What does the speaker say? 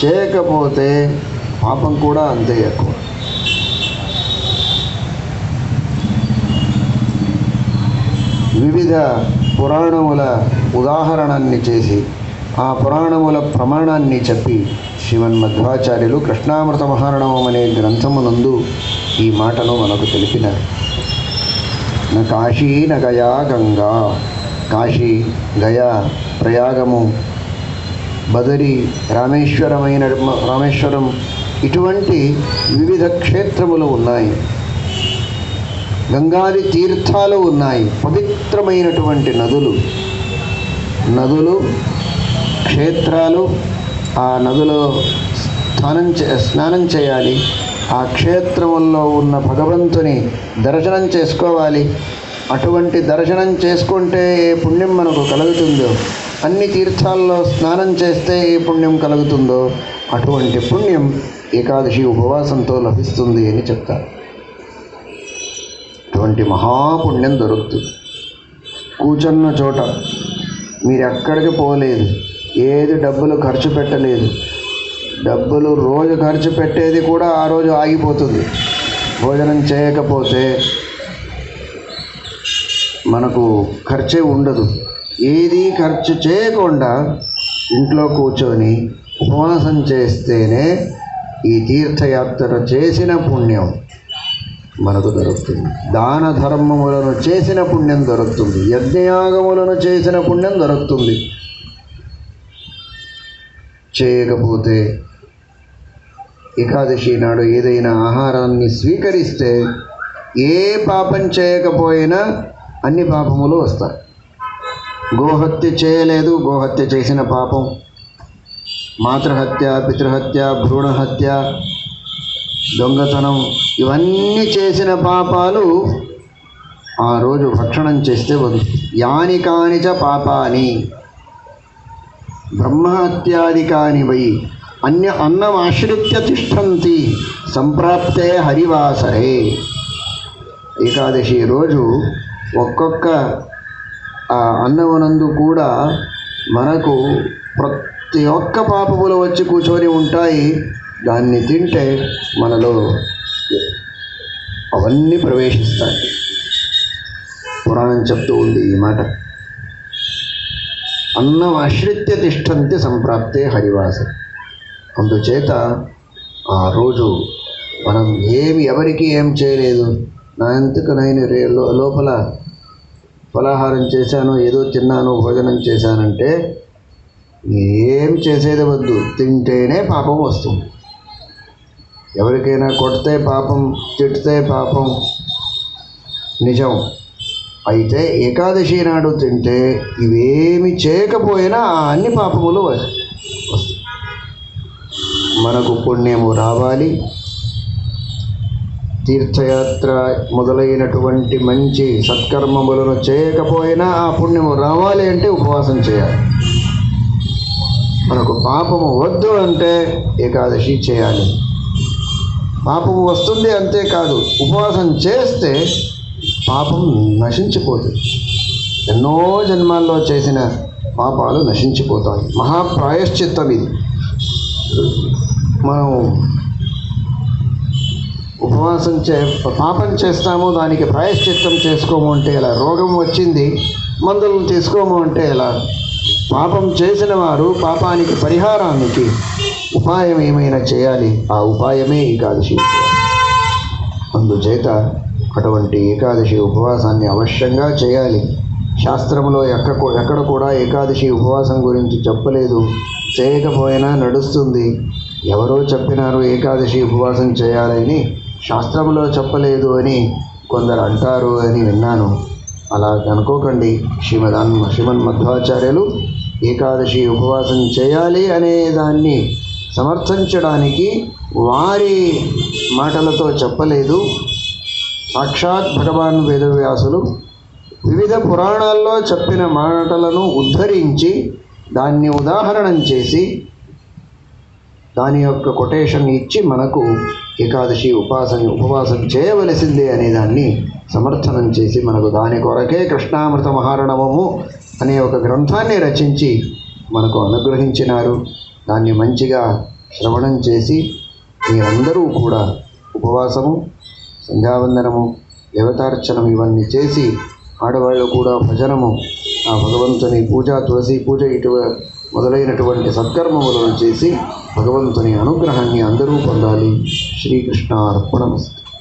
చేయకపోతే పాపం కూడా అంతే ఎక్కువ. వివిధ పురాణముల ఉదాహరణాన్ని చేసి ఆ పురాణముల ప్రమాణాన్ని చెప్పి శ్రీమన్మధ్వాచార్యులు కృష్ణామృత మహారణవం అనే గ్రంథమునందు ఈ మాటను మనకు తెలిపినారు. న కాశీ న గయా గంగా, కాశీ, గయా, ప్రయాగము, బదరి, రామేశ్వరం ఇటువంటి వివిధ క్షేత్రములు ఉన్నాయి. గంగాది తీర్థాలు ఉన్నాయి. పవిత్రమైనటువంటి నదులు క్షేత్రాలు. ఆ నదులో స్నానం చేయాలి. ఆ క్షేత్రముల్లో ఉన్న భగవంతుని దర్శనం చేసుకోవాలి. అటువంటి దర్శనం చేసుకుంటే ఏ పుణ్యం మనకు కలుగుతుందో, అన్ని తీర్థాల్లో స్నానం చేస్తే ఏ పుణ్యం కలుగుతుందో అటువంటి పుణ్యం ఏకాదశి ఉపవాసంతో లభిస్తుంది అని చెప్తారు. అటువంటి మహాపుణ్యం దొరుకుతుంది. కూర్చున్న చోట మీరు ఎక్కడికి పోలేదు, ఏది డబ్బులు ఖర్చు పెట్టలేదు. డబ్బులు రోజు ఖర్చు పెట్టేది కూడా ఆ రోజు ఆగిపోతుంది. భోజనం చేయకపోతే మనకు ఖర్చే ఉండదు. ఏది ఖర్చు చేయకుండా ఇంట్లో కూర్చొని ఉపవాసం చేస్తేనే ఈ తీర్థయాత్ర చేసిన పుణ్యం మనకు దొరుకుతుంది. దాన ధర్మములను చేసిన పుణ్యం దొరుకుతుంది. యజ్ఞయాగములను చేసిన పుణ్యం దొరుకుతుంది. చేయకపోతే ఏకాదశి నాడు ఏదైనా ఆహారాన్ని స్వీకరిస్తే ఏ పాపం చేయకపోయినా అన్ని పాపములు వస్తాయి. గోహత్య చేయలేదు, గోహత్య చేసిన పాపం. మాతృహత్య, పితృహత్య, భ్రూణహత్య, దొంగతనం ఇవన్నీ చేసిన పాపాలు ఆ రోజు భక్షణం చేస్తే వద్దు. యాని కానిచ పాపాని బ్రహ్మహత్యాదికాని వై అన్నం ఆశ్రిత్య తిష్టంతి సంప్రాప్తే హరివాసరే. ఏకాదశి రోజు ఒక్కొక్క అన్నమునందు కూడా మనకు ప్రతి ఒక్క పాపములు వచ్చి కూర్చొని ఉంటాయి. దాన్ని తింటే మనలో అవన్నీ ప్రవేశిస్తాయి. పురాణం చెప్తూ ఉంది ఈ మాట. అన్నం ఆశ్రిత్య తిష్టంతి సంప్రాప్తే హరివాస. అందుచేత ఆ రోజు మనం ఎవరికి ఏం చేయలేదు, నా అంతకు నేను లోపల ఫలాహారం చేశాను, ఏదో తిన్నాను, భోజనం చేశానంటే ఏం చేసేది వద్దు. తింటేనే పాపం వస్తుంది. ఎవరికైనా కొడితే పాపం, తిడితే పాపం నిజం. అయితే ఏకాదశి నాడు తింటే ఇవేమి చేయకపోయినా అన్ని పాపములు వస్తాయి. మనకు పుణ్యము రావాలి. తీర్థయాత్ర మొదలైనటువంటి మంచి సత్కర్మములను చేయకపోయినా ఆ పుణ్యము రావాలి అంటే ఉపవాసం చేయాలి. మనకు పాపము వద్దు అంటే ఏకాదశి చేయాలి. పాపము వస్తుంది అంతేకాదు, ఉపవాసం చేస్తే పాపం నశించిపోతుంది. ఎన్నో జన్మాల్లో చేసిన పాపాలు నశించిపోతాయి. మహాప్రాయశ్చిత్తం ఇది. మనం ఉపవాసం పాపం చేస్తాము, దానికి ప్రాయశ్చిత్తం చేసుకోము అంటే ఎలా? రోగం వచ్చింది, మందులు తీసుకోము అంటే ఎలా? పాపం చేసిన వారు పాపానికి పరిహారానికి ఉపాయం ఏమైనా చేయాలి. ఆ ఉపాయమే ఏకాదశి ఉపవాసం. అందుచేత అటువంటి ఏకాదశి ఉపవాసాన్ని అవశ్యంగా చేయాలి. శాస్త్రంలో ఎక్కడ కూడా ఏకాదశి ఉపవాసం గురించి చెప్పలేదు. చేయకపోయినా నడుస్తుంది. ఎవరో చెప్పినారు ఏకాదశి ఉపవాసం చేయాలని, శాస్త్రంలో చెప్పలేదు అని కొందరు అంటారు అని విన్నాను. అలా అనుకోకండి. శ్రీమన్మధ్వాచార్యులు ఏకాదశి ఉపవాసం చేయాలి అనే దాన్ని సమర్థించడానికి వారి మాటలతో చెప్పలేదు. సాక్షాత్ భగవాన్ వేదవ్యాసులు వివిధ పురాణాల్లో చెప్పిన మాటలను ఉద్ధరించి దాన్ని ఉదాహరణం చేసి దాని యొక్క కొటేషన్ ఇచ్చి మనకు ఏకాదశి ఉపవాసం చేయవలసిందే అనే దాన్ని సమర్థనం చేసి మనకు దాని కొరకే కృష్ణామృత మహారణవము అనే ఒక గ్రంథాన్ని రచించి మనకు అనుగ్రహించినారు. దాన్ని మంచిగా శ్రవణం చేసి మీరందరూ కూడా ఉపవాసము, సంధ్యావందనము, దేవతార్చనం ఇవన్నీ చేసి, ఆడవాళ్ళు కూడా భజనము, ఆ భగవంతుని పూజ, తులసి పూజ మొదలైనటువంటి సత్కర్మములను చేసి భగవంతుని అనుగ్రహాన్ని అందరూ పొందాలి. శ్రీకృష్ణార్పణమస్తు.